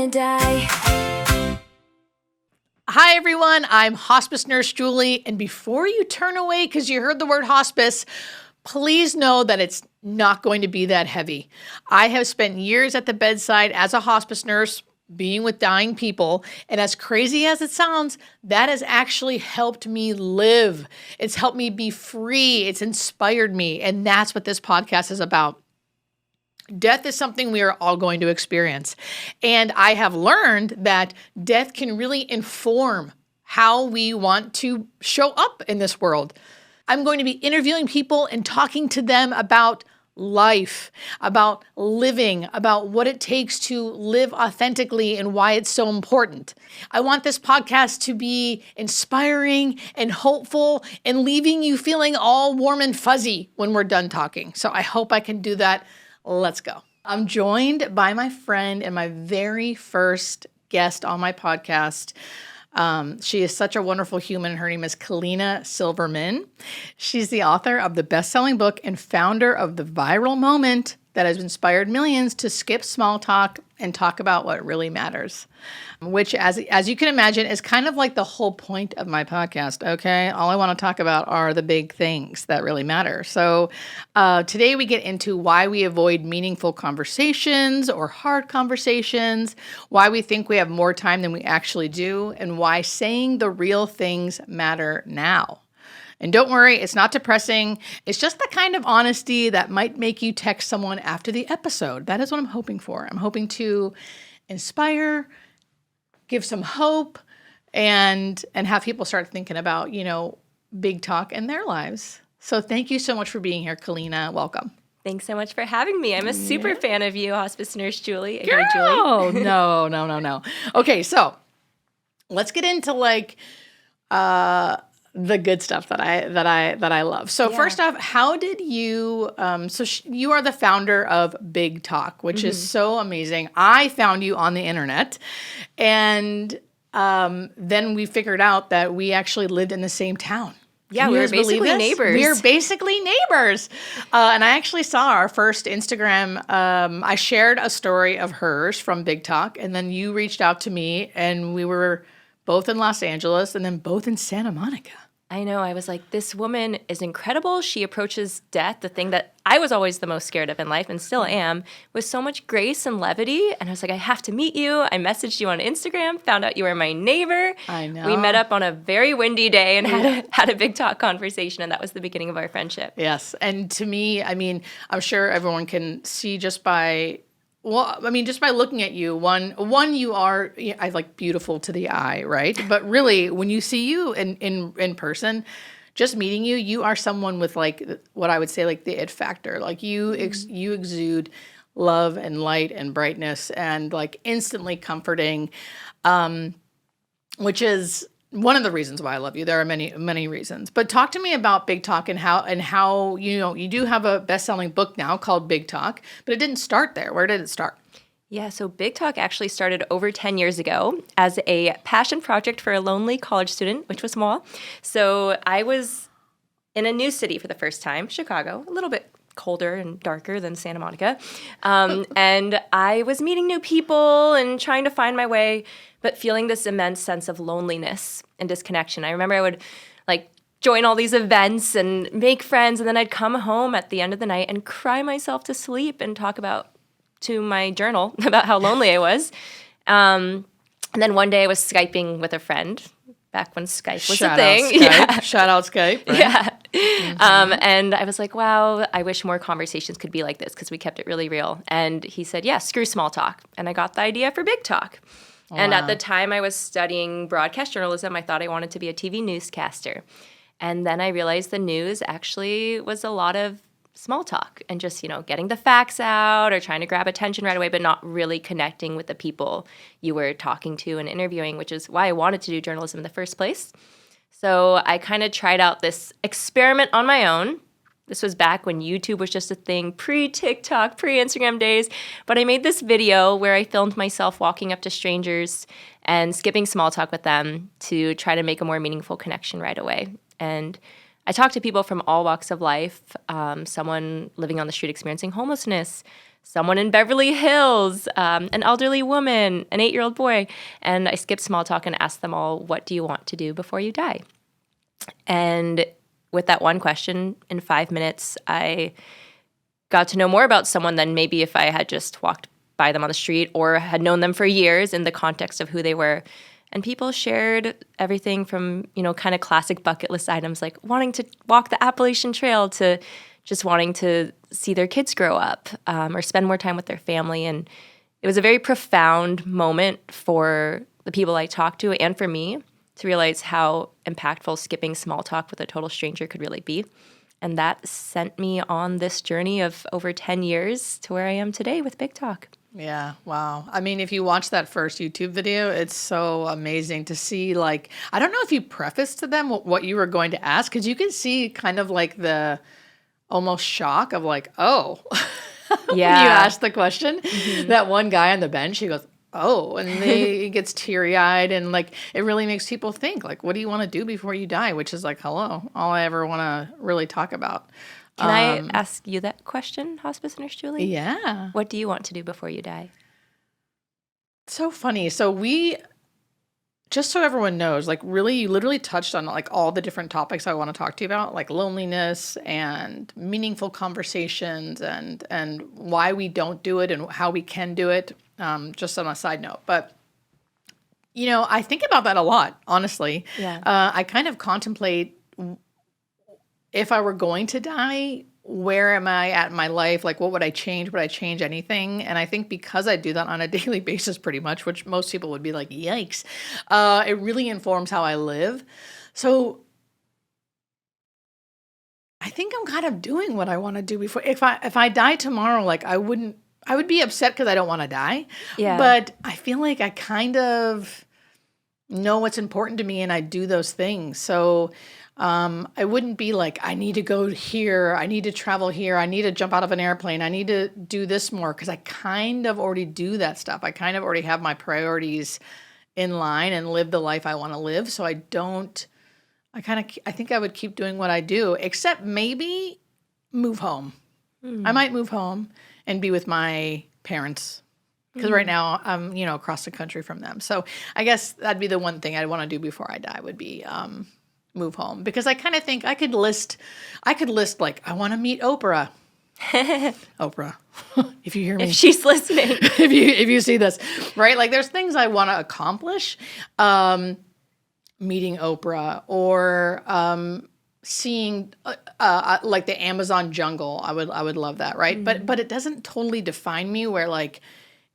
gonna die. Hi, everyone. I'm Hospice Nurse Julie. And before you turn away because you heard the word hospice, please know that it's not going to be that heavy. I have spent years at the bedside as a hospice nurse, being with dying people. And as crazy as it sounds, that has actually helped me live. It's helped me be free. It's inspired me. And that's what this podcast is about. Death is something we are all going to experience. And I have learned that death can really inform how we want to show up in this world. I'm going to be interviewing people and talking to them about life, about living, about what it takes to live authentically and why it's so important. I want this podcast to be inspiring and hopeful and leaving you feeling all warm and fuzzy when we're done talking. So I hope I can do that. Let's go. I'm joined by my friend and my very first guest on my podcast. She is such a wonderful human. Her name is Kalina Silverman. She's the author of the best-selling book and founder of the viral moment that has inspired millions to skip small talk and talk about what really matters, which, as you can imagine, is kind of like the whole point of my podcast, okay? All I want to talk about are the big things that really matter. So today we get into why we avoid meaningful conversations or hard conversations, why we think we have more time than we actually do, and why saying the real things matter now. And don't worry, it's not depressing. It's just the kind of honesty that might make you text someone after the episode. That is what I'm hoping for. I'm hoping to inspire, give some hope, and have people start thinking about, big talk in their lives. So thank you so much for being here, Kalina. Welcome. Thanks so much for having me. I'm a super fan of you, Hospice Nurse Julie. Girl! Julie. No. Okay, so let's get into the good stuff that I love. So first off, how did you? You are the founder of Big Talk, which is so amazing. I found you on the internet, and then we figured out that we actually lived in the same town. Yeah, we were basically neighbors. We were basically neighbors. And I actually saw our first Instagram. I shared a story of hers from Big Talk, and then you reached out to me, and we were both in Los Angeles and then both in Santa Monica. I know. I was like, this woman is incredible. She approaches death, the thing that I was always the most scared of in life and still am, with so much grace and levity. And I was like, I have to meet you. I messaged you on Instagram, found out you were my neighbor. I know. We met up on a very windy day and had a big talk conversation. And that was the beginning of our friendship. Yes. And to me, I'm sure everyone can see just by looking at you, one, you are, I like beautiful to the eye, right? But really, when you see you in person, just meeting you, you are someone with what I would say the it factor. You exude love and light and brightness and instantly comforting, which is one of the reasons why I love you. There are many, many reasons. But talk to me about Big Talk and how you do have a best-selling book now called Big Talk, but it didn't start there. Where did it start? Yeah, so Big Talk actually started over 10 years ago as a passion project for a lonely college student, which was small. So I was in a new city for the first time, Chicago, a little bit colder and darker than Santa Monica. And I was meeting new people and trying to find my way, but feeling this immense sense of loneliness and disconnection. I remember I would join all these events and make friends, and then I'd come home at the end of the night and cry myself to sleep and talk to my journal about how lonely I was. And then one day I was Skyping with a friend, back when Skype was a thing. Shout out Skype. Right? Yeah. And I was like, wow, I wish more conversations could be like this because we kept it really real. And he said, yeah, screw small talk. And I got the idea for Big Talk. Wow. And at the time I was studying broadcast journalism, I thought I wanted to be a TV newscaster. And then I realized the news actually was a lot of small talk and just, getting the facts out or trying to grab attention right away, but not really connecting with the people you were talking to and interviewing, which is why I wanted to do journalism in the first place. So I kind of tried out this experiment on my own. This was back when YouTube was just a thing, pre-TikTok, pre-Instagram days. But I made this video where I filmed myself walking up to strangers and skipping small talk with them to try to make a more meaningful connection right away. And I talk to people from all walks of life, someone living on the street experiencing homelessness, someone in Beverly Hills, an elderly woman, an 8-year-old boy. And I skip small talk and ask them all, what do you want to do before you die? And with that one question, in 5 minutes, I got to know more about someone than maybe if I had just walked by them on the street or had known them for years in the context of who they were. And people shared everything from, kind of classic bucket list items like wanting to walk the Appalachian Trail to just wanting to see their kids grow up or spend more time with their family. And it was a very profound moment for the people I talked to and for me to realize how impactful skipping small talk with a total stranger could really be. And that sent me on this journey of over 10 years to where I am today with Big Talk. Yeah, wow. I mean, if you watch that first YouTube video, it's so amazing to see, I don't know if you prefaced to them what you were going to ask, because you can see kind of the almost shock of oh, when you asked the question. That one guy on the bench, he goes, oh, and he gets teary-eyed, and it really makes people think, what do you want to do before you die? Which is hello, all I ever want to really talk about. Can I ask you that question, Hospice Nurse Julie? Yeah. What do you want to do before you die? So funny. So just so everyone knows, really, you literally touched on all the different topics I want to talk to you about, loneliness and meaningful conversations and why we don't do it and how we can do it. Just on a side note, but I think about that a lot, honestly. Yeah. I kind of contemplate, if I were going to die, where am I at in my life? What would I change? Would I change anything? And I think because I do that on a daily basis pretty much, which most people would be like, yikes, it really informs how I live. So I think I'm kind of doing what I want to do before. If I die tomorrow, I would be upset because I don't want to die. Yeah. But I feel like I kind of know what's important to me and I do those things. So I wouldn't be I need to go here, I need to travel here, I need to jump out of an airplane, I need to do this more, because I kind of already do that stuff. I kind of already have my priorities in line and live the life I want to live. So I think I would keep doing what I do, except maybe move home. I might move home and be with my parents, because right now I'm, across the country from them. So I guess that'd be the one thing I'd want to do before I die would be move home, because I kind of think I could list I want to meet Oprah. Oprah, if you hear me, if she's listening, if you see this, right? There's things I want to accomplish, meeting Oprah or seeing the Amazon jungle. I would love that, right? But it doesn't totally define me, where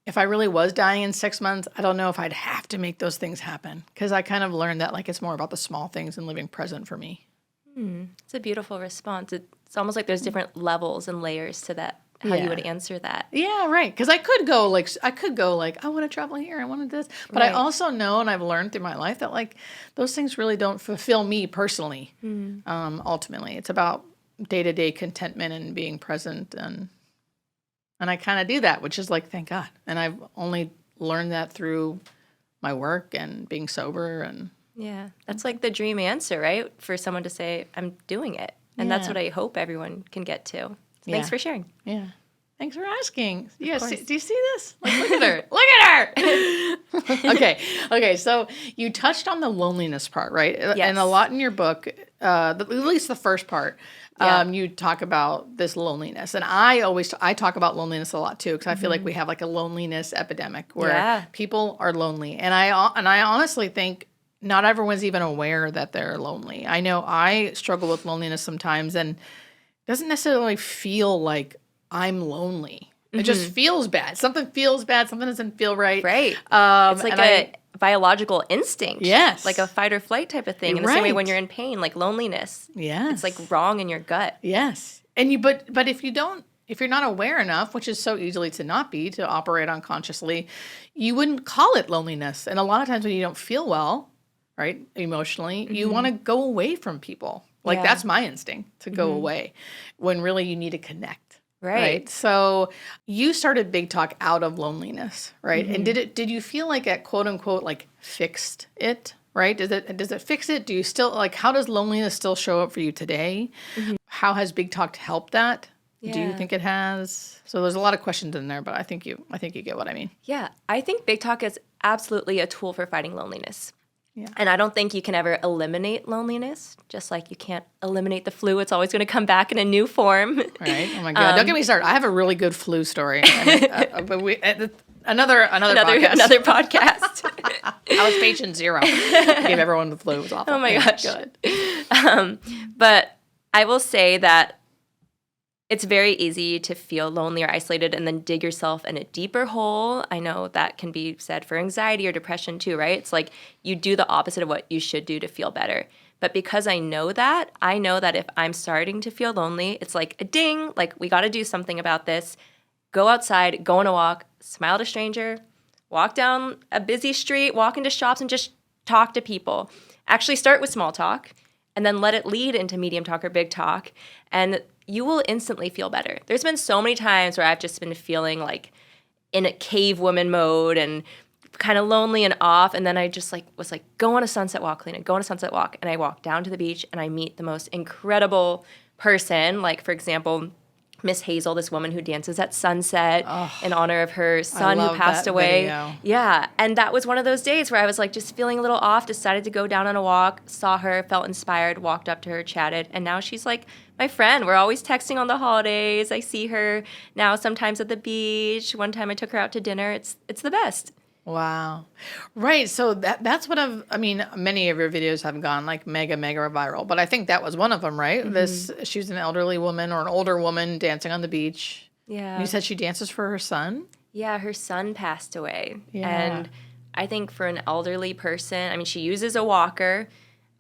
if I really was dying in 6 months, I don't know if I'd have to make those things happen, because I kind of learned that it's more about the small things and living present for me. It's a beautiful response. It's almost like there's different levels and layers to that, how you would answer that. Yeah, right. Because I could go I want to travel here, I want to this. But I also know, and I've learned through my life, that those things really don't fulfill me personally. Ultimately, it's about day-to-day contentment and being present, and I kind of do that, which is thank God. And I've only learned that through my work and being sober. And yeah, that's the dream answer, right? For someone to say, I'm doing it. And that's what I hope everyone can get to. So thanks for sharing. Yeah. Thanks for asking. Yes. Do you see this? Look at her. Look at her. Okay. So you touched on the loneliness part, right? Yes. And a lot in your book, at least the first part, you talk about this loneliness. And I talk about loneliness a lot too, because I feel like we have a loneliness epidemic where people are lonely. And I honestly think not everyone's even aware that they're lonely. I know I struggle with loneliness sometimes, and it doesn't necessarily feel like I'm lonely. It just feels bad. Something feels bad. Something doesn't feel right. Right. It's a biological instinct. Yes. Like a fight or flight type of thing. In the same way when you're in pain, loneliness. Yes. It's wrong in your gut. Yes. And but if you're not aware enough, which is so easily to not be, to operate unconsciously, you wouldn't call it loneliness. And a lot of times when you don't feel well, right, emotionally, you want to go away from people. That's my instinct, to go away, when really you need to connect. Right. So you started Big Talk out of loneliness, right? And did you feel like it, quote unquote, fixed it? right? Does it fix it? Do you still, like, how does loneliness still show up for you today? How has Big Talk helped that? Do you think it has? So there's a lot of questions in there, but I think you get what I mean. Yeah, I think Big Talk is absolutely a tool for fighting loneliness. Yeah. And I don't think you can ever eliminate loneliness, just like you can't eliminate the flu. It's always going to come back in a new form. Right. Oh my God. Don't get me started. I have a really good flu story. But another podcast. Another podcast. I was patient 0. I gave everyone the flu. It was awful. Oh my gosh. Good. But I will say that it's very easy to feel lonely or isolated and then dig yourself in a deeper hole. I know that can be said for anxiety or depression too, right? It's like you do the opposite of what you should do to feel better. But because I know that if I'm starting to feel lonely, it's like a ding, like we got to do something about this. Go outside, go on a walk, smile at a stranger, walk down a busy street, walk into shops and just talk to people. Actually start with small talk and then let it lead into medium talk or big talk. And you will instantly feel better. There's been so many times where I've just been feeling like in a cave woman mode and kind of lonely and off. And then I just was like, go on a sunset walk, Kalina, go on a sunset walk. And I walk down to the beach and I meet the most incredible person. Like, for example, Miss Hazel, this woman who dances at sunset in honor of her son who passed away. Video. Yeah. And that was one of those days where I was like just feeling a little off, decided to go down on a walk, saw her, felt inspired, walked up to her, chatted. And now she's like my friend. We're always texting on the holidays. I see her now sometimes at the beach. One time I took her out to dinner. It's the best. Wow. Right. So that's what many of your videos have gone like mega viral, but I think that was one of them, right? She was an elderly woman or an older woman dancing on the beach. Yeah. And you said she dances for her son? Yeah, her son passed away. Yeah. And I think for an elderly person, she uses a walker.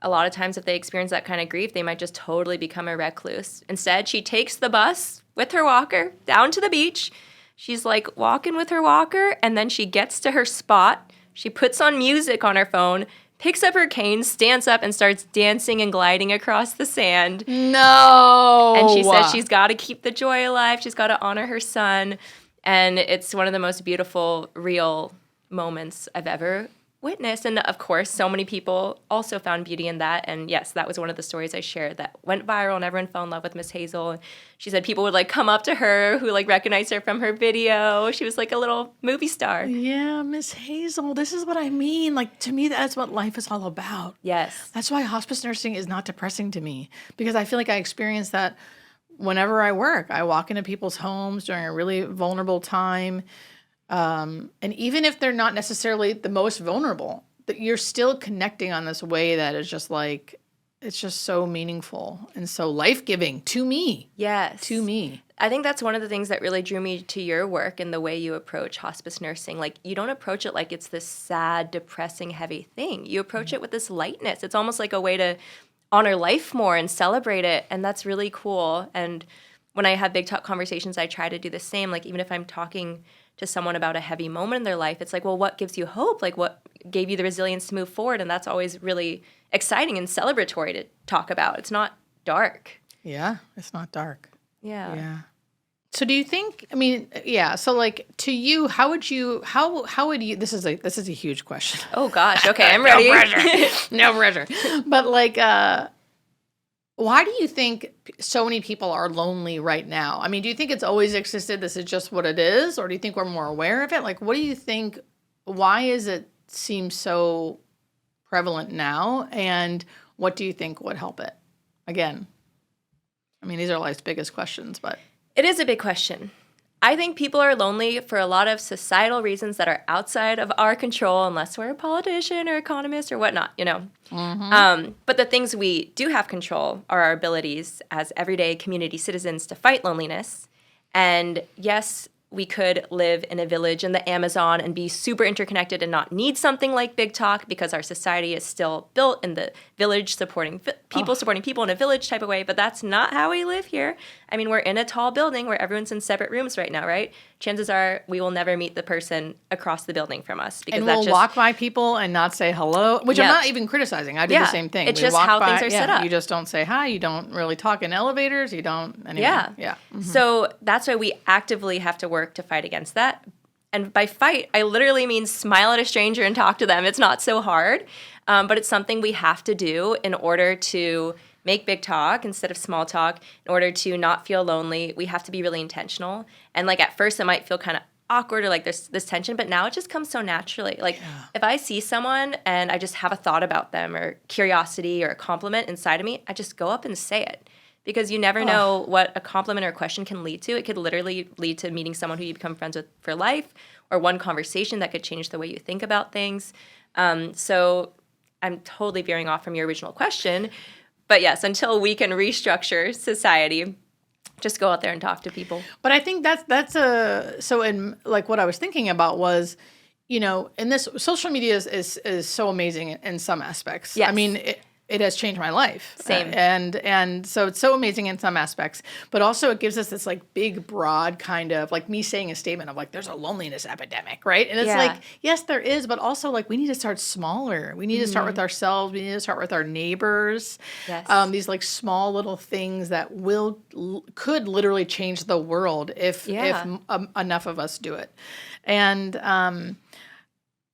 A lot of times if they experience that kind of grief, they might just totally become a recluse. Instead, she takes the bus with her walker down to the beach. She's like walking with her walker, and then she gets to her spot. She puts on music on her phone, picks up her cane, stands up, and starts dancing and gliding across the sand. No! And she says she's got to keep the joy alive. She's got to honor her son. And it's one of the most beautiful, real moments I've ever witnessed. And of course, so many people also found beauty in that. And yes, that was one of the stories I shared that went viral and everyone fell in love with Miss Hazel. She said people would come up to her who recognized her from her video. She was like a little movie star. Yeah, Miss Hazel. This is what I mean. To me, that's what life is all about. Yes. That's why hospice nursing is not depressing to me, because I feel like I experience that whenever I work. I walk into people's homes during a really vulnerable time. And even if they're not necessarily the most vulnerable, that you're still connecting on this way that is just it's just so meaningful and so life-giving to me. Yes. To me. I think that's one of the things that really drew me to your work and the way you approach hospice nursing. You don't approach it like it's this sad, depressing, heavy thing. You approach it with this lightness. It's almost like a way to honor life more and celebrate it. And that's really cool. And when I have big talk conversations, I try to do the same. Even if I'm talking to someone about a heavy moment in their life, it's well, what gives you hope? What gave you the resilience to move forward? And that's always really exciting and celebratory to talk about. It's not dark. Yeah, it's not dark. Yeah. So do you think, so to you, how would you, this is a huge question. Oh gosh. Okay. I'm ready. No pressure. But why do you think so many people are lonely right now? Do you think it's always existed, this is just what it is? Or do you think we're more aware of it? What do you think, why is it seem so prevalent now? And what do you think would help it? Again, these are life's biggest questions, but. It is a big question. I think people are lonely for a lot of societal reasons that are outside of our control, unless we're a politician or economist or whatnot, Mm-hmm. But the things we do have control are our abilities as everyday community citizens to fight loneliness. And yes, we could live in a village in the Amazon and be super interconnected and not need something like Big Talk because our society is still built in the village supporting people in a village type of way. But that's not how we live here. We're in a tall building where everyone's in separate rooms right now, right? Chances are we will never meet the person across the building from us. Because and we'll walk by people and not say hello, which I'm not even criticizing. I do the same thing. It's just how things are set up. You just don't say hi. You don't really talk in elevators. You don't. Anyway. Yeah. Yeah. Mm-hmm. So that's why we actively have to work to fight against that. And by fight, I literally mean smile at a stranger and talk to them. It's not so hard, but it's something we have to do in order to make big talk instead of small talk, in order to not feel lonely. We have to be really intentional. And like at first it might feel kind of awkward or like there's this tension, but now it just comes so naturally. Like if I see someone and I just have a thought about them or curiosity or a compliment inside of me, I just go up and say it. Because you never know what a compliment or a question can lead to. It could literally lead to meeting someone who you become friends with for life, or one conversation that could change the way you think about things. So I'm totally veering off from your original question. But yes, until we can restructure society, just go out there and talk to people. But I think so in like what I was thinking about was, and this social media is so amazing in some aspects. Yes. I mean, it has changed my life. Same. And so it's so amazing in some aspects, but also it gives us this like big, broad kind of like me saying a statement of like, there's a loneliness epidemic, right? And it's like, yes, there is, but also like we need to start smaller. We need to start with ourselves. We need to start with our neighbors. Yes. These like small little things that could literally change the world if enough of us do it. And,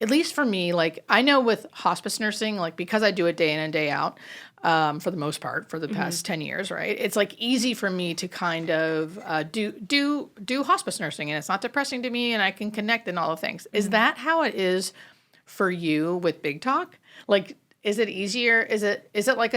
at least for me, like I know with hospice nursing, like because I do it day in and day out, for the most part, for the past 10 years, right? It's like easy for me to kind of do hospice nursing, and it's not depressing to me, and I can connect and all the things. Is that how it is for you with Big Talk? Like, is it easier? Is it like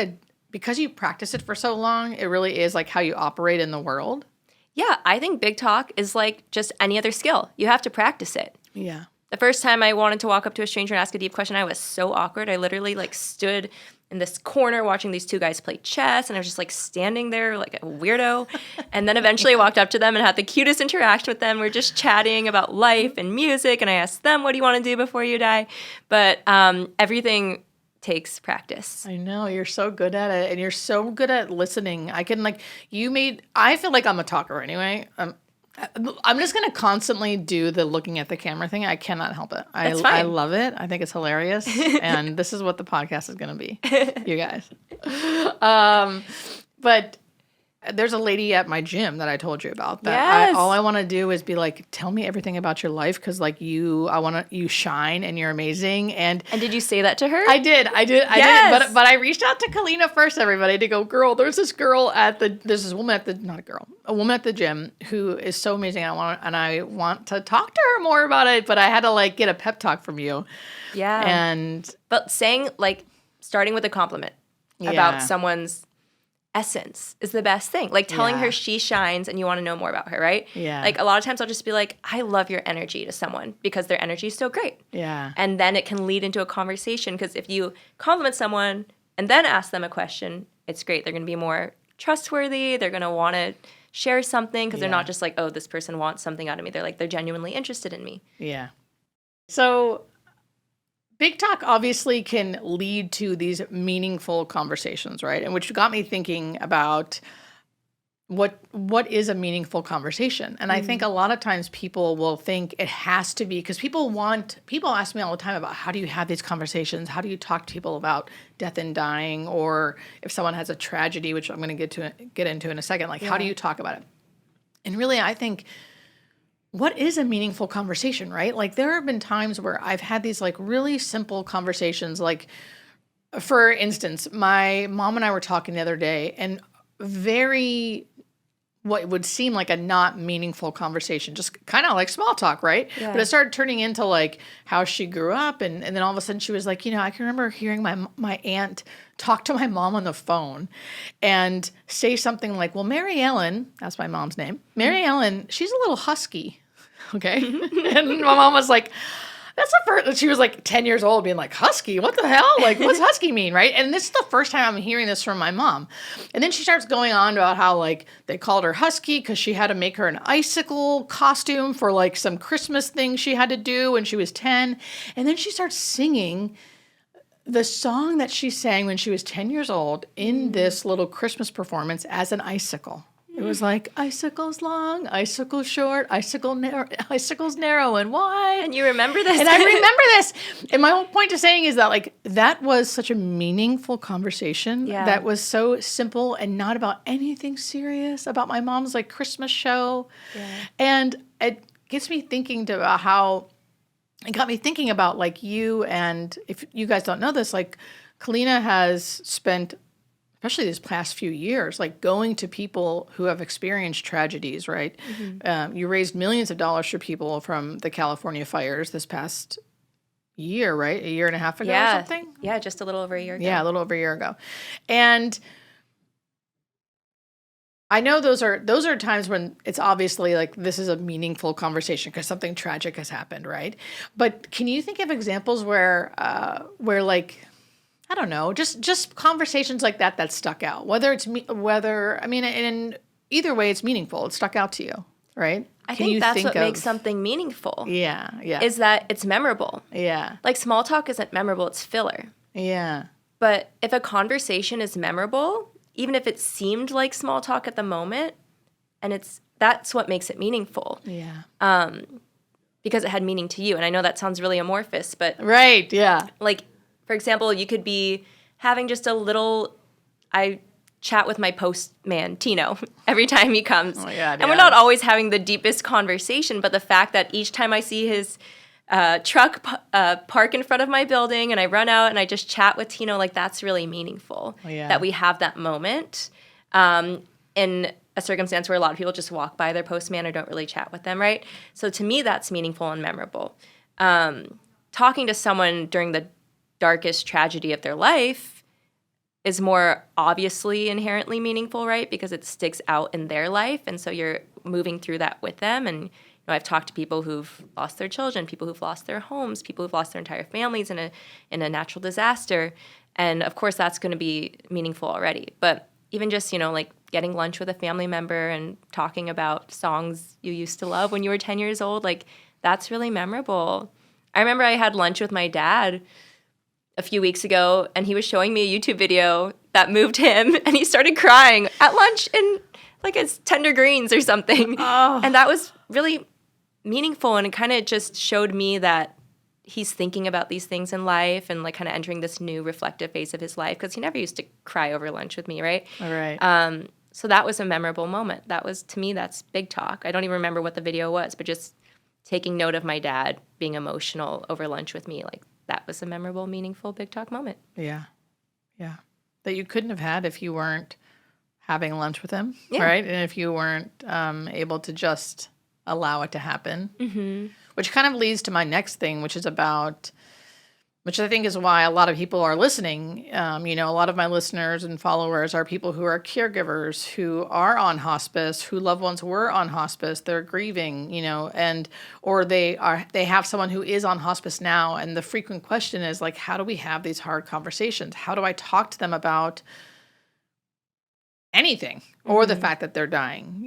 because you practice it for so long, it really is like how you operate in the world? Yeah, I think Big Talk is like just any other skill. You have to practice it. Yeah. The first time I wanted to walk up to a stranger and ask a deep question, I was so awkward. I literally like stood in this corner watching these two guys play chess, and I was just like standing there like a weirdo. And then eventually I walked up to them and had the cutest interaction with them. We're just chatting about life and music, and I asked them, what do you want to do before you die? But everything takes practice. I know, you're so good at it, and you're so good at listening. I feel like I'm a talker anyway. I'm just going to constantly do the looking at the camera thing. I cannot help it. That's fine. I love it. I think it's hilarious. And this is what the podcast is going to be, you guys. But there's a lady at my gym that I told you about that. Yes. All I want to do is be like, tell me everything about your life. Cause like you shine and you're amazing. And did you say that to her? I did. Yes. But I reached out to Kalina first, everybody, to go, girl, there's this woman at the gym who is so amazing. I want to talk to her more about it, but I had to like get a pep talk from you. Yeah. But starting with a compliment about someone's essence is the best thing. Like telling her she shines and you want to know more about her, right? Yeah. Like a lot of times I'll just be like, I love your energy to someone because their energy is so great. Yeah. And then it can lead into a conversation, because if you compliment someone and then ask them a question, it's great. They're going to be more trustworthy. They're going to want to share something because they're not just like, oh, this person wants something out of me. They're like, they're genuinely interested in me. Yeah. So Big Talk obviously can lead to these meaningful conversations, right? And which got me thinking about what is a meaningful conversation. And I think a lot of times people will think it has to be, because people ask me all the time about how do you have these conversations? How do you talk to people about death and dying, or if someone has a tragedy, which I'm going to get into in a second, like how do you talk about it? And really, I think, what is a meaningful conversation, right? Like there have been times where I've had these like really simple conversations. Like for instance, my mom and I were talking the other day, and what would seem like a not meaningful conversation, just kind of like small talk, right? Yeah. But it started turning into like how she grew up. And then all of a sudden she was like, I can remember hearing my aunt talk to my mom on the phone and say something like, well, Mary Ellen, that's my mom's name, Mary Ellen, she's a little husky. Okay. And my mom was like, that's the first, she was like 10 years old being like, husky, what the hell? Like, what's husky mean, right? And this is the first time I'm hearing this from my mom. And then she starts going on about how like they called her husky because she had to make her an icicle costume for like some Christmas thing she had to do when she was 10. And then she starts singing the song that she sang when she was 10 years old in this little Christmas performance as an icicle. It was like, icicles long, icicles short, icicles narrow and wide. And you remember this? And I remember this. And my whole point to saying is that like, that was such a meaningful conversation that was so simple and not about anything serious, about my mom's like Christmas show. Yeah. And gets me thinking about how it got me thinking about like you, and if you guys don't know this, like Kalina has spent, especially these past few years, like going to people who have experienced tragedies, right? You raised millions of dollars for people from the California fires this past year, right? A year and a half ago or something? Yeah, just a little over a year ago. Yeah, a little over a year ago. And I know those are times when it's obviously like this is a meaningful conversation because something tragic has happened, right? But can you think of examples where like, I don't know, just conversations like that stuck out? In either way, it's meaningful. It stuck out to you, right? I think that's what makes something meaningful. Yeah. Is that it's memorable. Yeah. Like small talk isn't memorable, it's filler. Yeah. But if a conversation is memorable, even if it seemed like small talk at the moment, and that's what makes it meaningful. Yeah. Because it had meaning to you. And I know that sounds really amorphous, but right, yeah. Like, for example, you could be having just a little, I chat with my postman, Tino, every time he comes. Oh, yeah, and we're not always having the deepest conversation, but the fact that each time I see his truck park in front of my building and I run out and I just chat with Tino, like that's really meaningful. Oh, yeah. That we have that moment in a circumstance where a lot of people just walk by their postman or don't really chat with them, right? So to me, that's meaningful and memorable. Talking to someone during the darkest tragedy of their life is more obviously inherently meaningful, right? Because it sticks out in their life, and so you're moving through that with them. And I've talked to people who've lost their children, people who've lost their homes, people who've lost their entire families in a natural disaster, and of course that's going to be meaningful already. But even just like getting lunch with a family member and talking about songs you used to love when you were 10 years old, like that's really memorable. I remember I had lunch with my dad a few weeks ago, and he was showing me a YouTube video that moved him, and he started crying at lunch in like his tender greens or something. Oh. And that was really meaningful, and it kind of just showed me that he's thinking about these things in life and like kind of entering this new reflective phase of his life, because he never used to cry over lunch with me, right? All right. So that was a memorable moment. That was, to me, that's big talk. I don't even remember what the video was, but just taking note of my dad being emotional over lunch with me, like that was a memorable, meaningful, big talk moment. Yeah. Yeah. That you couldn't have had if you weren't having lunch with him, Yeah. right? And if you weren't able to just allow it to happen. Mm-hmm. Which kind of leads to my next thing, which I think is why a lot of people are listening. A lot of my listeners and followers are people who are caregivers, who are on hospice, who loved ones were on hospice, they're grieving, or they have someone who is on hospice now. And the frequent question is like, how do we have these hard conversations? How do I talk to them about anything or the fact that they're dying,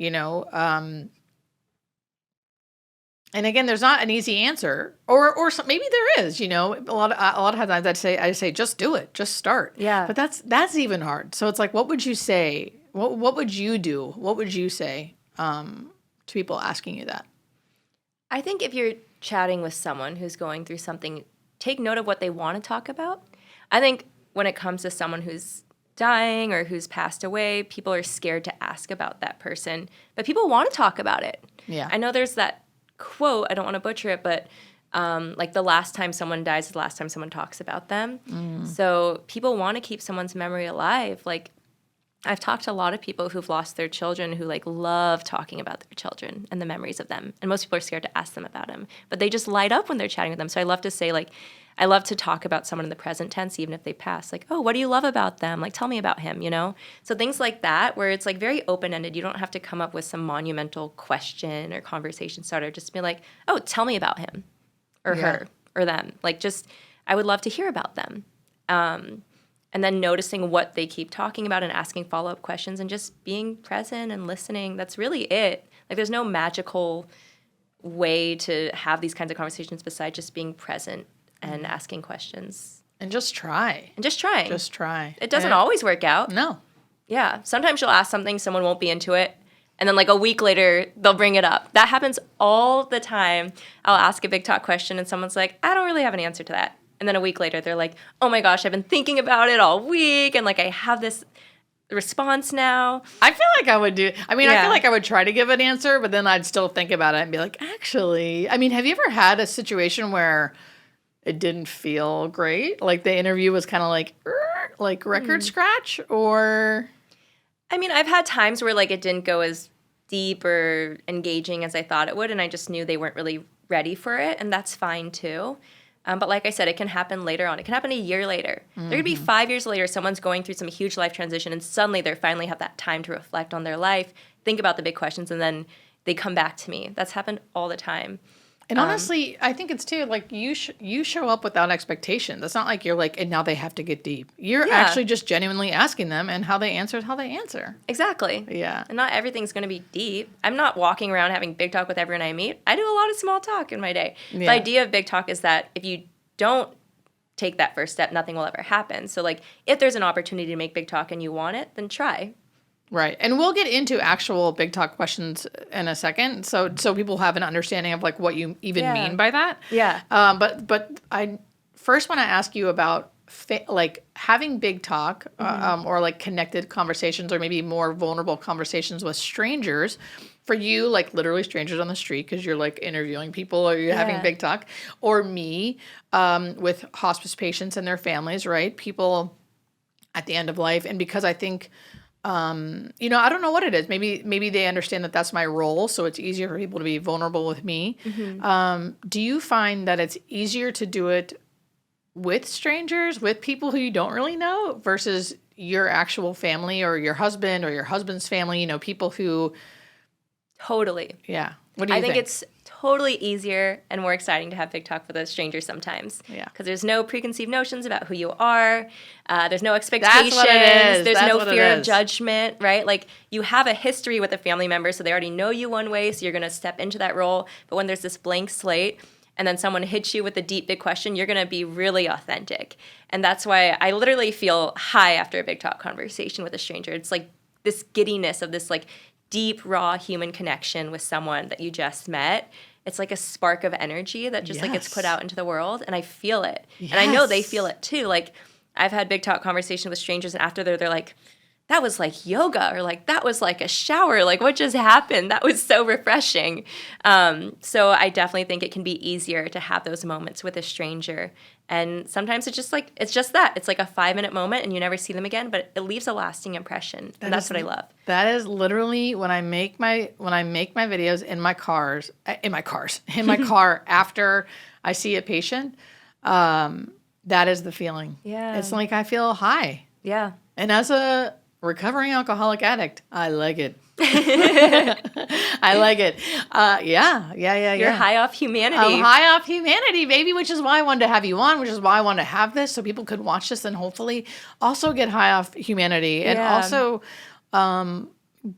and again, there's not an easy answer, or maybe there is. A lot of times I say just do it, just start. Yeah. But that's even hard. So it's like, what would you say? What would you do? What would you say to people asking you that? I think if you're chatting with someone who's going through something, take note of what they want to talk about. I think when it comes to someone who's dying or who's passed away, people are scared to ask about that person, but people want to talk about it. Yeah. I know there's that quote, I don't want to butcher it, but like the last time someone dies is the last time someone talks about them. So people want to keep someone's memory alive. Like I've talked to a lot of people who've lost their children who like love talking about their children and the memories of them. And most people are scared to ask them about them, but they just light up when they're chatting with them. So I love to say like, I love to talk about someone in the present tense, even if they pass. Like, oh, what do you love about them? Like, tell me about him, So things like that, where it's like very open-ended. You don't have to come up with some monumental question or conversation starter. Just be like, oh, tell me about him or her or them. Like, just, I would love to hear about them. And then noticing what they keep talking about and asking follow-up questions and just being present and listening. That's really it. Like, there's no magical way to have these kinds of conversations besides just being present and asking questions. And just try. And just trying. Just try. It doesn't always work out. No. Yeah. Sometimes you'll ask something, someone won't be into it, and then like a week later, they'll bring it up. That happens all the time. I'll ask a big talk question, and someone's like, I don't really have an answer to that. And then a week later, they're like, oh my gosh, I've been thinking about it all week, and like I have this response now. I feel like I would do. I mean, I Yeah. feel like I would try to give an answer, but then I'd still think about it and be like, actually, I mean, have you ever had a situation where it didn't feel great? Like the interview was kind of like record scratch, or I mean, I've had times where like it didn't go as deep or engaging as I thought it would, and I just knew they weren't really ready for it, and that's fine too. But like I said, it can happen later on. It can happen a year later. There could be 5 years later, someone's going through some huge life transition, and suddenly they finally have that time to reflect on their life, think about the big questions, and then they come back to me. That's happened all the time. and honestly, I think it's too like you show up without expectations. It's not like you're like, and now they have to get deep. You're Yeah. actually just genuinely asking them, and how they answer is how they answer. Exactly. Yeah. And not everything's going to be deep. I'm not walking around having big talk with everyone I meet. I do a lot of small talk in my day. The Yeah. idea of big talk is that if you don't take that first step, nothing will ever happen. So like if there's an opportunity to make big talk and you want it, then try. Right. And we'll get into actual big talk questions in a second. So people have an understanding of like what you even Yeah. mean by that. Yeah. But I first want to ask you about like having big talk or like connected conversations, or maybe more vulnerable conversations with strangers. For you, like literally strangers on the street, because you're like interviewing people, or you're having Yeah. big talk, or me with hospice patients and their families, right? People at the end of life. And because I think, I don't know what it is. Maybe they understand that that's my role, so it's easier for people to be vulnerable with me. Do you find that it's easier to do it with strangers, with people who you don't really know, versus your actual family or your husband or your husband's family? People who, Totally. yeah. What do you I think think? it's totally easier and more exciting to have big talk with a stranger sometimes. Yeah. Because there's no preconceived notions about who you are. There's no expectations. what it is. There's That's no what it fear of is. judgment, right? Like you have a history with a family member, so they already know you one way, so you're going to step into that role. But when there's this blank slate, and then someone hits you with a deep, big question, you're going to be really authentic. And that's why I literally feel high after a big talk conversation with a stranger. It's like this giddiness of this like deep, raw human connection with someone that you just met. It's like a spark of energy that just like gets put Yes. out into the world, and I feel it. And I know they Yes. feel it too. Like I've had big talk conversation with strangers, and after they're like, that was like yoga, or like that was like a shower, like what just happened? That was so refreshing. So I definitely think it can be easier to have those moments with a stranger. And sometimes it's just that. It's like a 5-minute moment and you never see them again, but it leaves a lasting impression. And that's what I love. That is literally when I make my videos in my car after I see a patient. That is the feeling. Yeah. It's like I feel high. Yeah. And as a recovering alcoholic addict, I like it. I like it. Yeah. You're high off humanity. I'm high off humanity, baby, which is why I wanted to have you on, which is why I wanted to have this so people could watch this and hopefully also get high off humanity and Yeah. also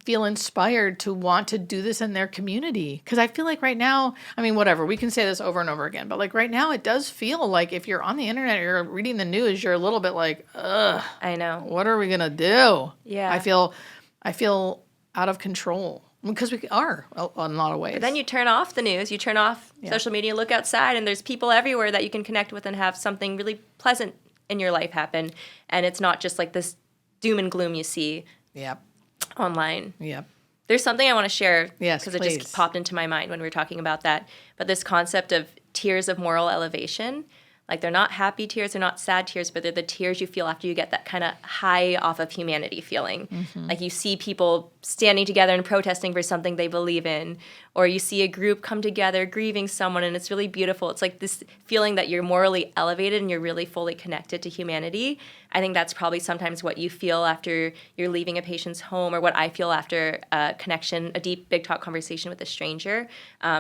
feel inspired to want to do this in their community. Because I feel like right now, I mean, whatever, we can say this over and over again, but like right now, it does feel like if you're on the internet, you're reading the news, you're a little bit like, ugh, I know. what are we going to do? Yeah. I feel out of control because we are in a lot of ways. But then you turn off the news, you turn off social media, look outside, and there's people everywhere that you can connect with and have something really pleasant in your life happen. And it's not just like this doom and gloom you see Yep. online. Yep. There's something I want to share Yes, because it please. just popped into my mind when we were talking about that. But this concept of tears of moral elevation, like they're not happy tears, they're not sad tears, but they're the tears you feel after you get that kind of high off of humanity feeling. Like you see people standing together and protesting for something they believe in, or you see a group come together grieving someone, and it's really beautiful. It's like this feeling that you're morally elevated and you're really fully connected to humanity. I think that's probably sometimes what you feel after you're leaving a patient's home, or what I feel after a connection, a deep, big talk conversation with a stranger.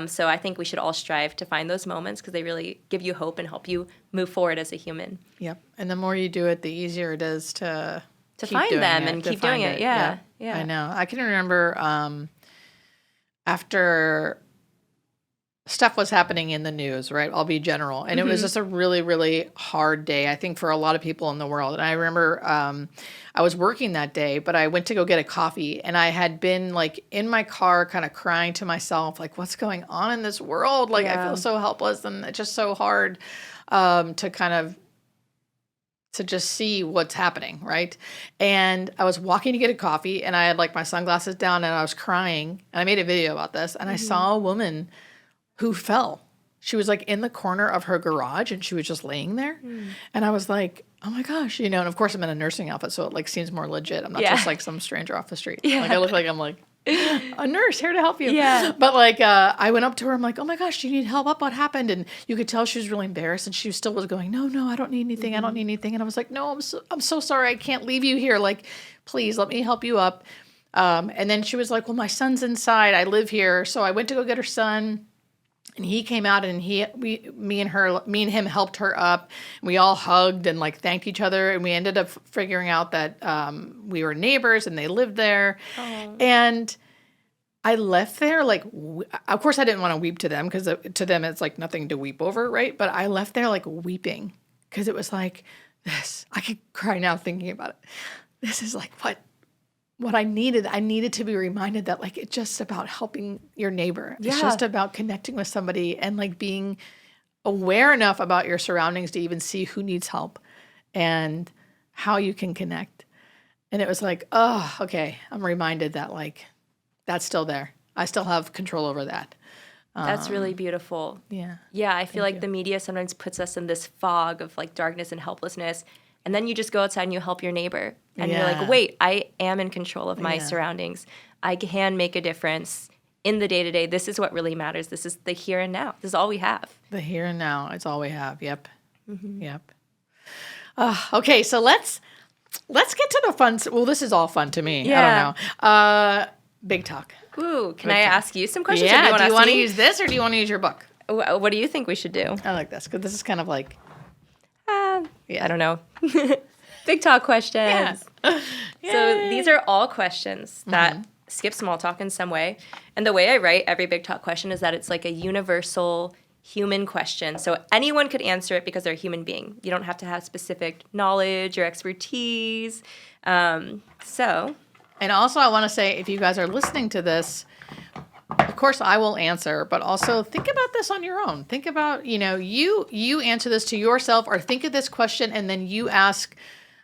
So I think we should all strive to find those moments because they really give you hope and help you move forward as a human. Yep. And the more you do it, the easier it is to keep find doing them it, and to keep doing find it. Yeah. Yeah. I know. I can remember after stuff was happening in the news, right? I'll be general. And it was just a really, really hard day, I think, for a lot of people in the world. And I remember I was working that day, but I went to go get a coffee, and I had been like in my car kind of crying to myself, like, what's going on in this world? Like, I feel so helpless, and it's just so hard to kind of to just see what's happening, right? And I was walking to get a coffee, and I had like my sunglasses down, and I was crying. And I made a video about this, and I saw a woman who fell. She was like in the corner of her garage, and she was just laying there. And I was like, oh my gosh, and of course I'm in a nursing outfit, so it like seems more legit. I'm not just like some stranger off the street. Like I look like I'm like a nurse here to help you. But like I went up to her, I'm like, oh my gosh, do you need help? What happened? And you could tell she was really embarrassed, and she still was going, no, I don't need anything. I don't need anything. And I was like, no, I'm so sorry. I can't leave you here. Like, please let me help you up. And then she was like, well, my son's inside. I live here. So I went to go get her son. And he came out, and me and him helped her up. We all hugged and like thanked each other. And we ended up figuring out that we were neighbors and they lived there. Oh. And I left there like, of course I didn't want to weep to them, because to them it's like nothing to weep over, right? But I left there like weeping, because it was like this. I could cry now thinking about it. This is like what I needed. I needed to be reminded that like it's just about helping your neighbor. It's just about connecting with somebody and like being aware enough about your surroundings to even see who needs help and how you can connect. And it was like, oh, okay. I'm reminded that like that's still there. I still have control over that. That's really beautiful. Yeah. Yeah, I feel like the media sometimes puts us in this fog of like darkness and helplessness. And then you just go outside and you help your neighbor. And you're like, wait, I am in control of my surroundings. I can make a difference in the day-to-day. This is what really matters. This is the here and now. This is all we have. The here and now. It's all we have. Yep. Yep. Okay, so let's get to the fun. Well, this is all fun to me. Yeah. I don't know. Big talk. Ooh, can I ask you some questions? Yeah. Do you want to use this, or do you want to use your book? What do you think we should do? I like this, because this is kind of like... I don't know. Big talk questions. Yeah. So these are all questions that skip small talk in some way. And the way I write every big talk question is that it's like a universal human question. So anyone could answer it because they're a human being. You don't have to have specific knowledge or expertise. And also I want to say, if you guys are listening to this, of course I will answer, but also think about this on your own. Think about, you answer this to yourself, or think of this question and then you ask,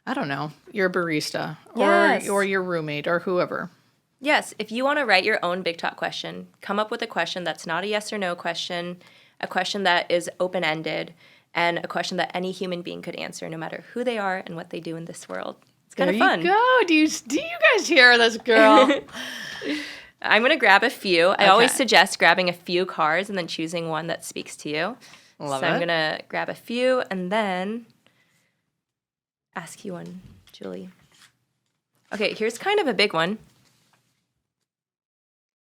I don't know, your barista or your roommate or whoever. Yes. If you want to write your own big talk question, come up with a question that's not a yes or no question, a question that is open-ended, and a question that any human being could answer, no matter who they are and what they do in this world. It's kind of fun. There you go. Do you guys hear this, girl? I'm going to grab a few. I always suggest grabbing a few cards and then choosing one that speaks to you. Love it. I'm going to grab a few and then ask you one, Julie. Okay, here's kind of a big one.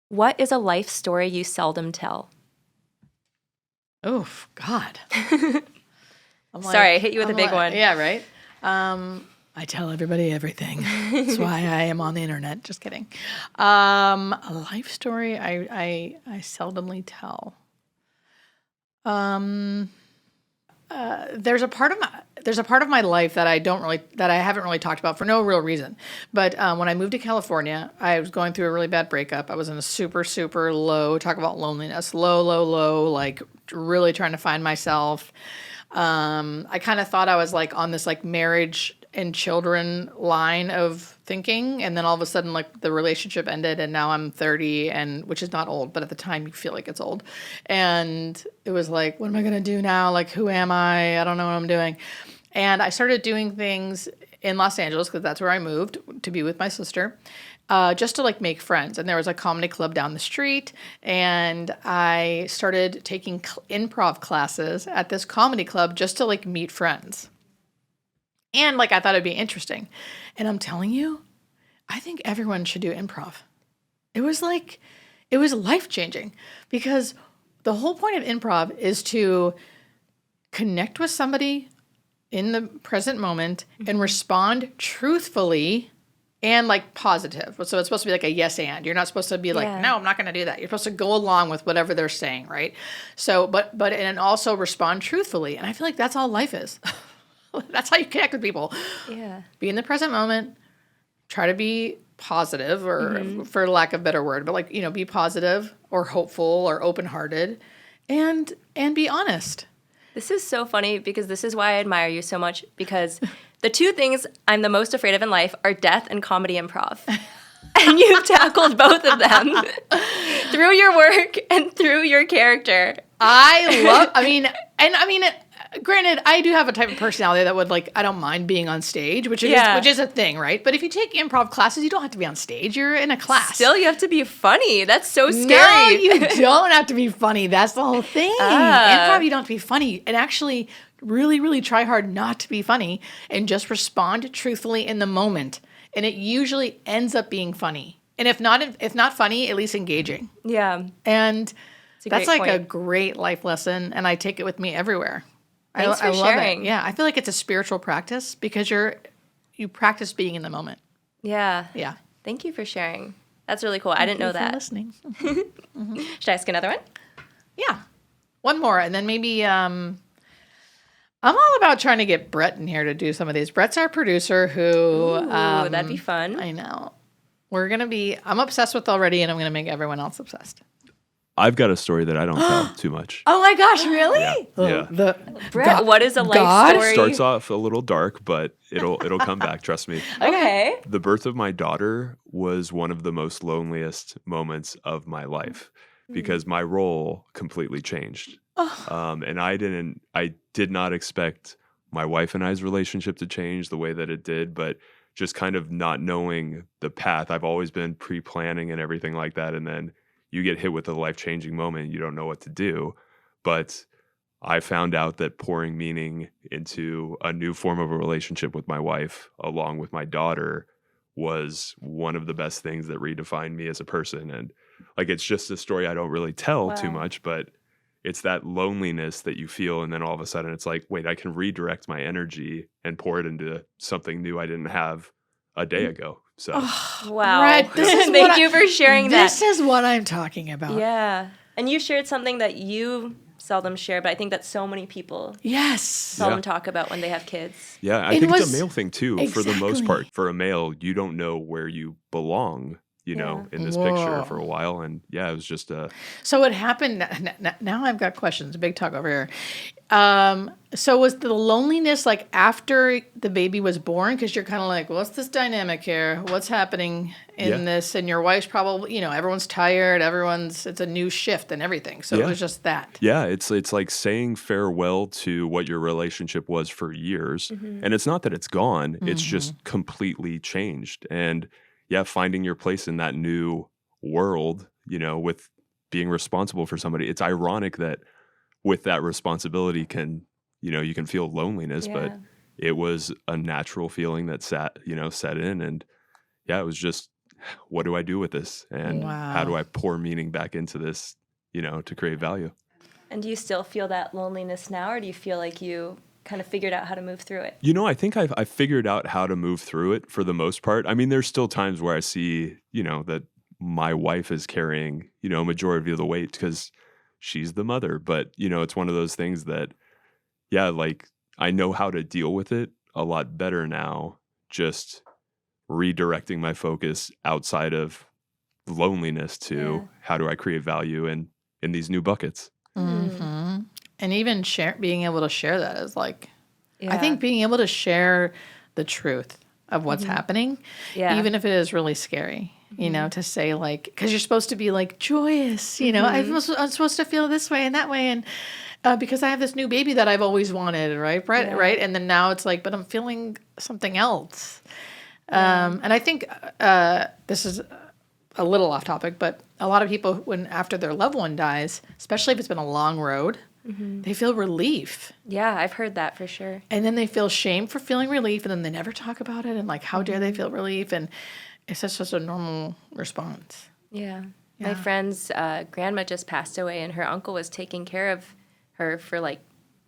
What is a life story you seldom tell? Oh, God. Sorry, I hit you with a big one. Yeah, right? I tell everybody everything. That's why I am on the internet. Just kidding. A life story I seldomly tell. There's a part of my life that I haven't really talked about for no real reason. But when I moved to California, I was going through a really bad breakup. I was in a super, super low, talk about loneliness, low, like really trying to find myself. I kind of thought I was like on this like marriage and children line of thinking, and then all of a sudden like the relationship ended, and now I'm 30, and which is not old, but at the time you feel like it's old. And it was like, what am I going to do now? Like, who am I? I don't know what I'm doing. And I started doing things in Los Angeles, because that's where I moved to be with my sister, just to like make friends. And there was a comedy club down the street, and I started taking improv classes at this comedy club just to like meet friends. And like I thought it'd be interesting. And I'm telling you, I think everyone should do improv. It was life-changing, because the whole point of improv is to connect with somebody in the present moment and respond truthfully and like positive. So it's supposed to be like a yes and. You're not supposed to be like, no, I'm not going to do that. You're supposed to go along with whatever they're saying, right? So, but and also respond truthfully. And I feel like that's all life is. That's how you connect with people. Yeah. Be in the present moment. Try to be positive, or for lack of a better word, but like, be positive or hopeful or open-hearted, and be honest. This is so funny because this is why I admire you so much, because the two things I'm the most afraid of in life are death and comedy improv. And you've tackled both of them through your work and through your character. Granted, I do have a type of personality that would I don't mind being on stage, which is a thing, right? But if you take improv classes, you don't have to be on stage. You're in a class. Still, you have to be funny. That's so scary. No, you don't have to be funny. That's the whole thing. Improv, you don't have to be funny. And actually really, really try hard not to be funny and just respond truthfully in the moment. And it usually ends up being funny. And if not funny, at least engaging. Yeah. And that's great a point. great life lesson. And I take it with me everywhere. Thanks for love sharing. it. Yeah, I feel like it's a spiritual practice because you practice being in the moment. Yeah. Yeah. Thank you for sharing. That's really cool. I didn't know that. Listening. Should I ask another one? Yeah. One more, and then maybe I'm all about trying to get Brett in here to do some of these. Brett's our producer who Ooh, that'd be fun. I know. I'm obsessed with already, and I'm going to make everyone else obsessed. I've got a story that I don't tell too much. Oh my gosh, really? Yeah. Brett, what is a life God? story? Starts off a little dark, but it'll come back, trust me. Okay. The birth of my daughter was one of the most loneliest moments of my life because my role completely changed. And I did not expect my wife and I's relationship to change the way that it did, but just kind of not knowing the path. I've always been pre-planning and everything like that, and then you get hit with a life-changing moment, you don't know what to do. But I found out that pouring meaning into a new form of a relationship with my wife, along with my daughter, was one of the best things that redefined me as a person. And it's just a story I don't really tell too much, but it's that loneliness that you feel. And then all of a sudden it's wait, I can redirect my energy and pour it into something new I didn't have a day ago. So Wow. Brett, Thank you for sharing that. This is what I'm talking about. Yeah. And you shared something that you seldom share, but I think that so many people Yes. seldom talk about when they have kids. yeah, I think it's a male thing too, for the most part. For a male, you don't know where you belong, in this picture for a while. And it was just So what happened, now I've got questions, big talk over here. So was the loneliness after the baby was born? Because you're kind of what's this dynamic here? What's happening in this? And your wife's probably, everyone's tired. It's a new shift and everything. So it was just that. Yeah, it's like saying farewell to what your relationship was for years. Mm-hmm. And it's not that it's gone. It's just completely changed. And finding your place in that new world, with being responsible for somebody. It's ironic that with that responsibility you can feel loneliness, but it was a natural feeling that set in. And it was just, what do I do with this? And how do I pour meaning back into this, to create value? And do you still feel that loneliness now, or do you feel like you kind of figured out how to move through it? I think I've figured out how to move through it for the most part. I mean, there's still times where I see, that my wife is carrying, a majority of the weight because she's the mother. But, it's one of those things that, I know how to deal with it a lot better now, just redirecting my focus outside of loneliness to how do I create value in these new buckets. Mm-hmm. And even being able to share that is I think being able to share the truth of what's happening, even if it is really scary, to say because you're supposed to be joyous, I'm supposed to feel this way and that way. And because I have this new baby that I've always wanted, right? Right. And then now it's but I'm feeling something else. And I think this is a little off topic, but a lot of people, after their loved one dies, especially if it's been a long road, they feel relief. Yeah, I've heard that for sure. And then they feel shame for feeling relief, and then they never talk about it, and how dare they feel relief, and it's just a normal response. Yeah. My friend's grandma just passed away, and her uncle was taking care of her for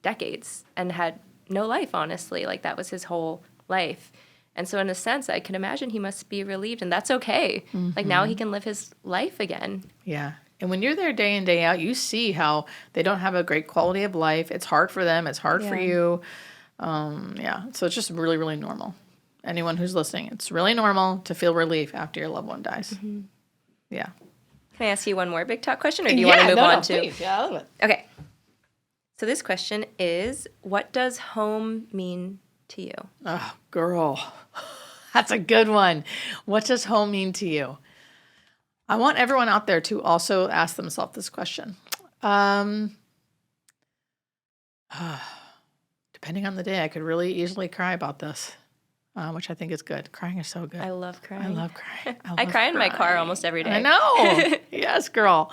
decades and had no life, honestly. That was his whole life. And so in a sense, I can imagine he must be relieved, and that's okay. Now he can live his life again. Yeah. And when you're there day in, day out, you see how they don't have a great quality of life. It's hard for them. It's hard for you. So it's just really, really normal. Anyone who's listening, it's really normal to feel relief after your loved one dies. Yeah. Can I ask you one more big talk question, or do you want to move on to? Please. Yeah, I love it. Okay. So this question is, what does home mean to you? Oh, girl. That's a good one. What does home mean to you? I want everyone out there to also ask themselves this question. Depending on the day, I could really easily cry about this, which I think is good. Crying is so good. I love crying. I love crying. I cry in my car almost every day. I know. Yes, girl.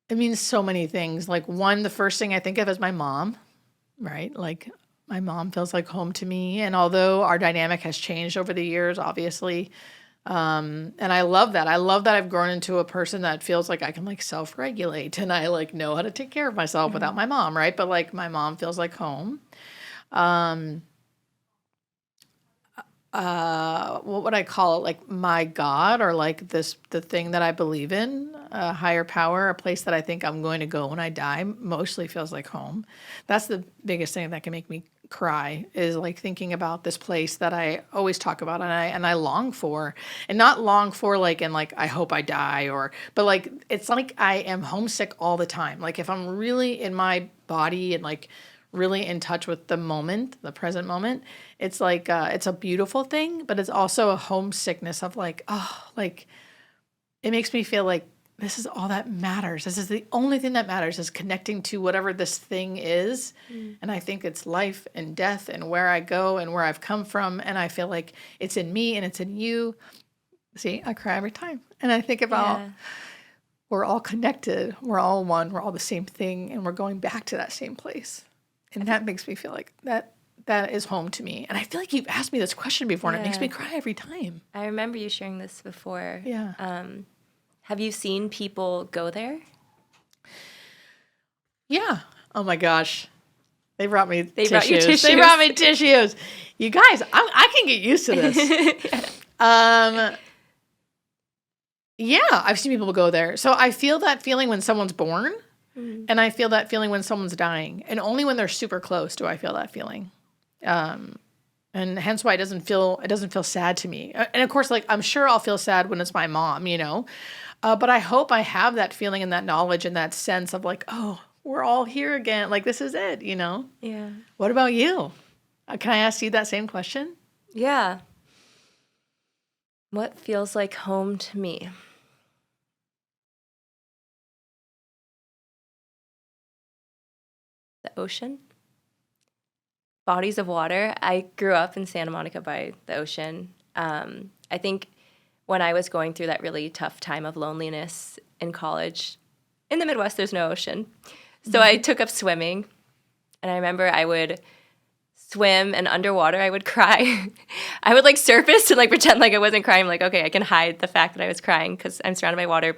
It means so many things. Like, one, the first thing I think of is my mom, right? Like, my mom feels like home to me. And although our dynamic has changed over the years, obviously, and I love that. I love that I've grown into a person that feels like I can like self-regulate and I like know how to take care of myself without my mom, right? But like my mom feels like home. What would I call it? Like my God, or like the thing that I believe in, a higher power, a place that I think I'm going to go when I die, mostly feels like home. That's the biggest thing that can make me cry, is like thinking about this place that I always talk about and I long for, and not long for like, and like, I hope I die, but like, it's like I am homesick all the time. Like if I'm really in my body and like really in touch with the moment, the present moment, it's like, it's a beautiful thing, but it's also a homesickness of like, oh, like it makes me feel like this is all that matters. This is the only thing that matters, is connecting to whatever this thing is. And I think it's life and death and where I go and where I've come from. And I feel like it's in me and it's in you. See, I cry every time. And I think about we're all connected. We're all one. We're all the same thing. And we're going back to that same place. And that makes me feel like that is home to me. And I feel like you've asked me this question before and it makes me cry every time. I remember you sharing this before. Yeah. Have you seen people go there? Yeah. Oh my gosh. They brought me tissues. Brought you tissues. They brought me tissues. You guys, I can get used to this. Yeah, I've seen people go there. So I feel that feeling when someone's born, and I feel that feeling when someone's dying. And only when they're super close do I feel that feeling. And hence why it doesn't feel sad to me. And of course, like I'm sure I'll feel sad when it's my mom, you know. But I hope I have that feeling and that knowledge and that sense of like, oh, we're all here again. Like, this is it, you know? Yeah. What about you? Can I ask you that same question? Yeah. What feels like home to me? The ocean. Bodies of water. I grew up in Santa Monica by the ocean. I think when I was going through that really tough time of loneliness in college, in the Midwest, there's no ocean. So I took up swimming, and I remember I would swim, and underwater I would cry. I would like surface and like pretend like I wasn't crying. I'm like, okay, I can hide the fact that I was crying because I'm surrounded by water.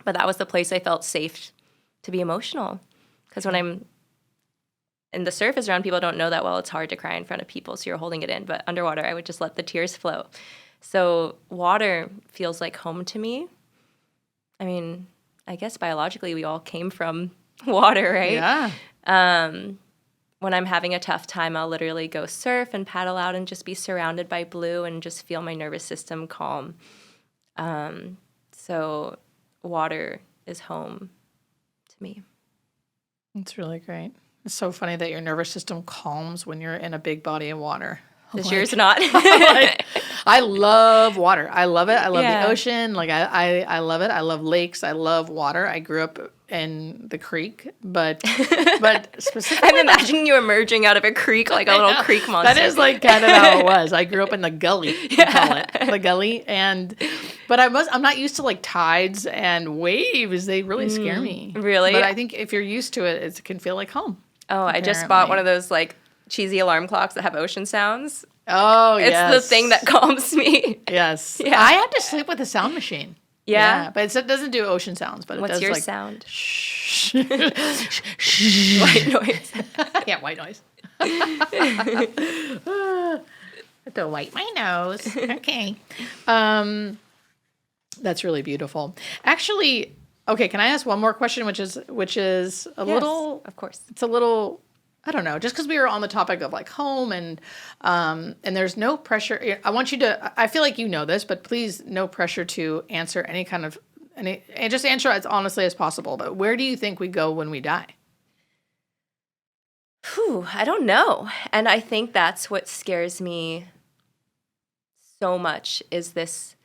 But that was the place I felt safe to be emotional. Because when I'm in the surface around people I don't know that well, it's hard to cry in front of people, so you're holding it in. But underwater, I would just let the tears flow. So water feels like home to me. I mean, I guess biologically we all came from water, right? Yeah. When I'm having a tough time, I'll literally go surf and paddle out and just be surrounded by blue and just feel my nervous system calm. So water is home to me. It's really great. It's so funny that your nervous system calms when you're in a big body of water. Does yours not? I love water. I love it. I love the ocean. Like I love it. I love lakes. I love water. I grew up in the creek, but specifically, I'm imagining you emerging out of a creek like a little creek monster. That is like kind of how it was. I grew up in the gully. We call it the gully, but I'm not used to like tides and waves. They really scare me. Really? But I think if you're used to it, it can feel like home. Oh, I just bought one of those like cheesy alarm clocks that have ocean sounds. Oh, yes. It's the thing that calms me. Yes. Yeah. I had to sleep with a sound machine. Yeah. But it doesn't do ocean sounds. But What's it does your like sound? Shh. White noise. Yeah, white noise. To wipe my nose. Okay. That's really beautiful. Actually, okay, can I ask one more question, which is a little, of course. It's a little, I don't know, just because we were on the topic of like home and there's no pressure. I want you to, I feel like you know this, but please, no pressure to answer any kind of and just answer as honestly as possible, but where do you think we go when we die? I don't know. And I think that's what scares me so much is this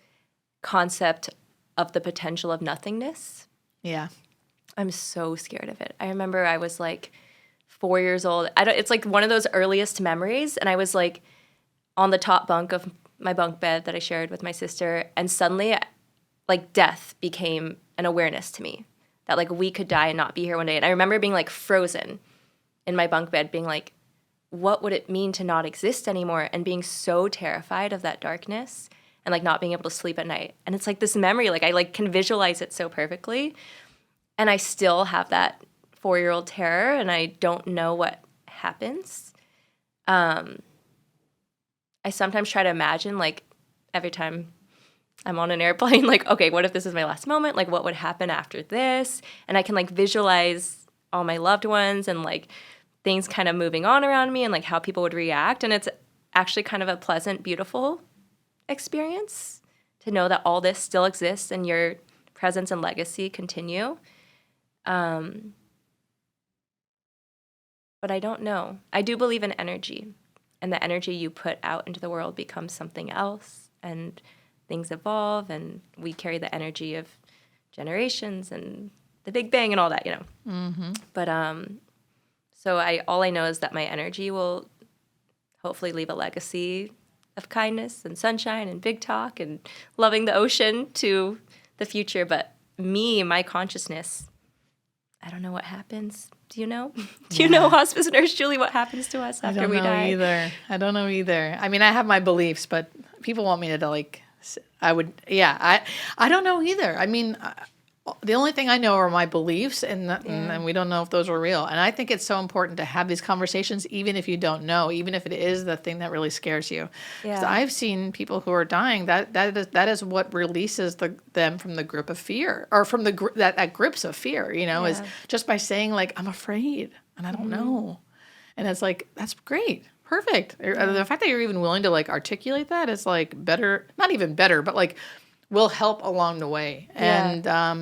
concept of the potential of nothingness. Yeah. I'm so scared of it. I remember I was like 4 years old. It's like one of those earliest memories. And I was like on the top bunk of my bunk bed that I shared with my sister. And suddenly like death became an awareness to me that like we could die and not be here one day. And I remember being like frozen in my bunk bed being like, what would it mean to not exist anymore? And being so terrified of that darkness and like not being able to sleep at night. And it's like this memory, like I like can visualize it so perfectly. And I still have that 4-year-old terror and I don't know what happens. I sometimes try to imagine like every time I'm on an airplane, like, okay, what if this is my last moment? Like what would happen after this? And I can like visualize all my loved ones and like things kind of moving on around me and like how people would react. And it's actually kind of a pleasant, beautiful experience to know that all this still exists and your presence and legacy continue. But I don't know. I do believe in energy, and the energy you put out into the world becomes something else, and things evolve, and we carry the energy of generations and the Big Bang and all that, you know. Mm-hmm. But so all I know is that my energy will hopefully leave a legacy of kindness and sunshine and big talk and loving the ocean to the future. But my consciousness, I don't know what happens. Do you know? Do you know, Hospice Nurse Julie, what happens to us after we die? I don't know either. I mean, I have my beliefs, but people want me to like, I don't know either. I mean, the only thing I know are my beliefs, and we don't know if those are real. And I think it's so important to have these conversations, even if you don't know, even if it is the thing that really scares you. Because I've seen people who are dying. That is what releases them from the grip of fear, or from that grips of fear. You know, is just by saying like, I'm afraid and I don't know, and it's like that's great. Perfect. The fact that you're even willing to like articulate that is like better, not even better, but like will help along the way. Yeah.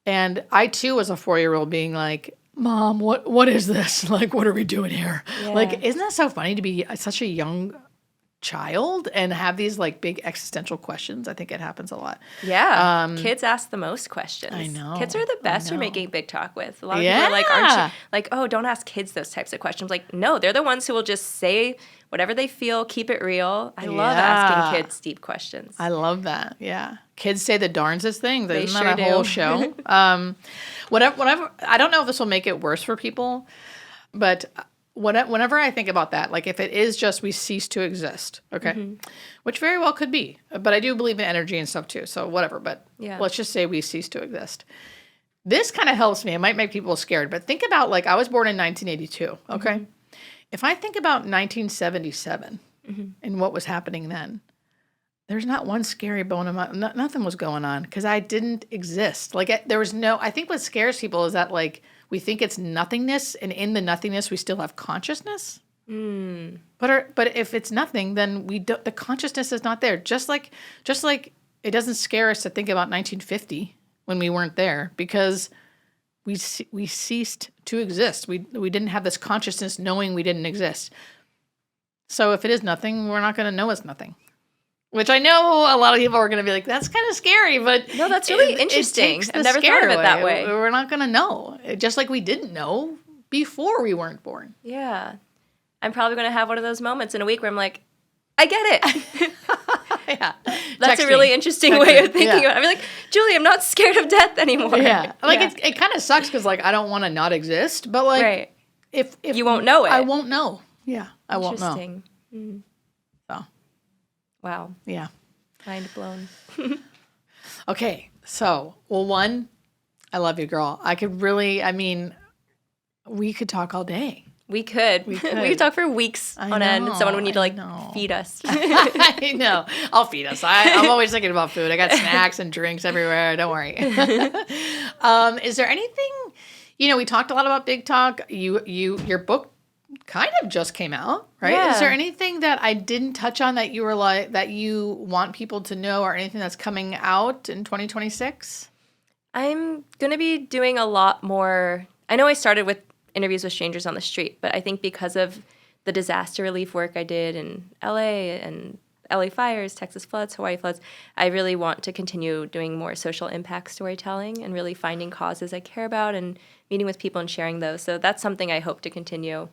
And I too was a 4-year-old being like, Mom, what is this? Like, what are we doing here? Yeah. Like, isn't that so funny to be such a young child and have these like big existential questions? I think it happens a lot. Yeah. Kids ask the most questions. I know. Kids are the best for making big talk with. A lot of people are like, aren't you? Like, oh, don't ask kids those types of questions. Like, no, they're the ones who will just say whatever they feel, keep it real. I love asking kids deep questions. I love that. Yeah. Kids say the darndest things. They Isn't sure that a do. whole show? Whatever. I don't know if this will make it worse for people, but whenever I think about that, like if it is just we cease to exist, okay, which very well could be, but I do believe in energy and stuff too, so whatever, but let's just say we cease to exist. This kind of helps me. It might make people scared, but think about like I was born in 1982, okay? If I think about 1977 and what was happening then, there's not one scary bone in my, nothing was going on because I didn't exist. Like there was no, I think what scares people is that like we think it's nothingness, and in the nothingness we still have consciousness. But if it's nothing, then the consciousness is not there. Just like it doesn't scare us to think about 1950 when we weren't there because we ceased to exist. We didn't have this consciousness knowing we didn't exist. So if it is nothing, we're not going to know it's nothing. Which I know a lot of people are going to be like, that's kind of scary, but no, that's really interesting. I've never thought of it that way. We're not going to know, just like we didn't know before we weren't born. Yeah. I'm probably going to have one of those moments in a week where I'm like, I get it. Yeah. That's a really interesting way of thinking about it. I'm like, Julie, I'm not scared of death anymore. Yeah. Like it kind of sucks because like I don't want to not exist, but like if you won't know it. I won't know. Yeah. I won't know. Interesting. So. Wow. Yeah. Mind blown. Okay. So, well, one, I love you, girl. We could talk all day. We could. We could talk for weeks on end, and someone would need to feed us. I know. I'll feed us. I'm always thinking about food. I got snacks and drinks everywhere. Don't worry. Is there anything, we talked a lot about big talk. Your book kind of just came out, right? Yeah. Is there anything that I didn't touch on that you were like, that you want people to know, or anything that's coming out in 2026? I'm going to be doing a lot more. I know I started with interviews with strangers on the street, but I think because of the disaster relief work I did in LA and LA fires, Texas floods, Hawaii floods, I really want to continue doing more social impact storytelling and really finding causes I care about and meeting with people and sharing those. So that's something I hope to continue.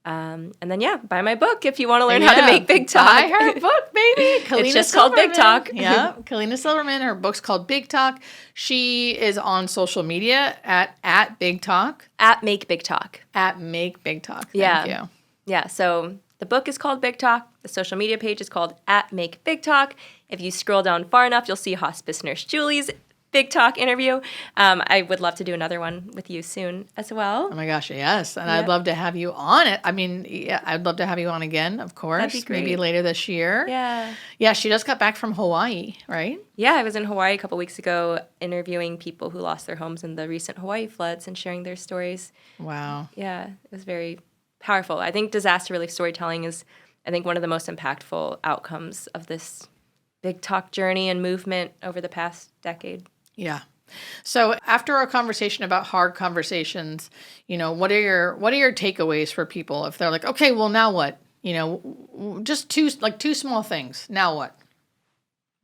And then, buy my book if you want to learn how to make big talk. Buy her book, baby. Kalina It's just Silverman. called Big Talk. Yeah, Kalina Silverman. Her book's called Big Talk. She is on social media at Big Talk. At Make Big Talk. At Make Big Talk. Thank you. Yeah, so the book is called Big Talk. The social media page is called at Make Big Talk. If you scroll down far enough, you'll see Hospice Nurse Julie's Big Talk interview. I would love to do another one with you soon as well. Oh my gosh, yes. And I'd love to have you on it. I mean, I'd love to have you on again, of course. That'd be great. Maybe later this year. Yeah. Yeah, she just got back from Hawaii, right? Yeah, I was in Hawaii a couple weeks ago interviewing people who lost their homes in the recent Hawaii floods and sharing their stories. Wow. Yeah, it was very powerful. I think disaster relief storytelling is, one of the most impactful outcomes of this Big Talk journey and movement over the past decade. Yeah. So after our conversation about hard conversations, what are your takeaways for people if they're like, okay, well now what? Just two small things. Now what?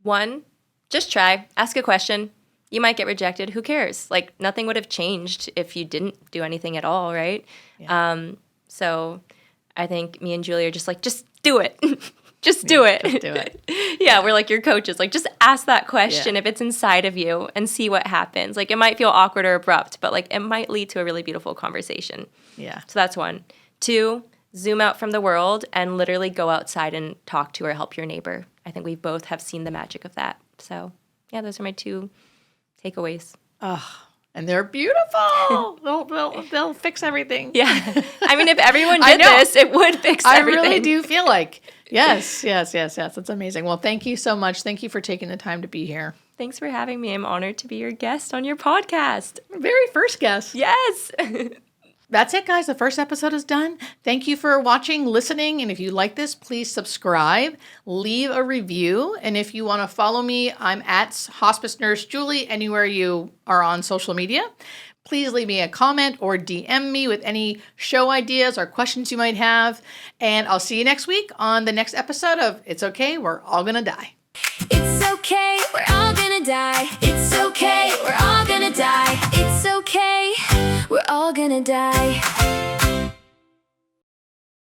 One, just try. Ask a question. You might get rejected. Who cares? Nothing would have changed if you didn't do anything at all, right? Yeah. So I think me and Julie are just do it. Just do it. Just do it. Yeah, we're like your coaches. Just ask that question if it's inside of you and see what happens. It might feel awkward or abrupt, but it might lead to a really beautiful conversation. Yeah. So that's one. Two, zoom out from the world and literally go outside and talk to or help your neighbor. I think we both have seen the magic of that. So, those are my two takeaways. Oh, and they're beautiful. They'll fix everything. Yeah. If everyone did this, it would fix everything. I really do feel like, yes. That's amazing. Well, thank you so much. Thank you for taking the time to be here. Thanks for having me. I'm honored to be your guest on your podcast. Very first guest. Yes. That's it, guys. The first episode is done. Thank you for watching, listening. And if you like this, please subscribe, leave a review. And if you want to follow me, I'm at Hospice Nurse Julie, anywhere you are on social media. Please leave me a comment or DM me with any show ideas or questions you might have. And I'll see you next week on the next episode of It's Okay, We're All Gonna Die. It's okay, we're all gonna die. It's okay, we're all gonna die. It's okay, we're all gonna die.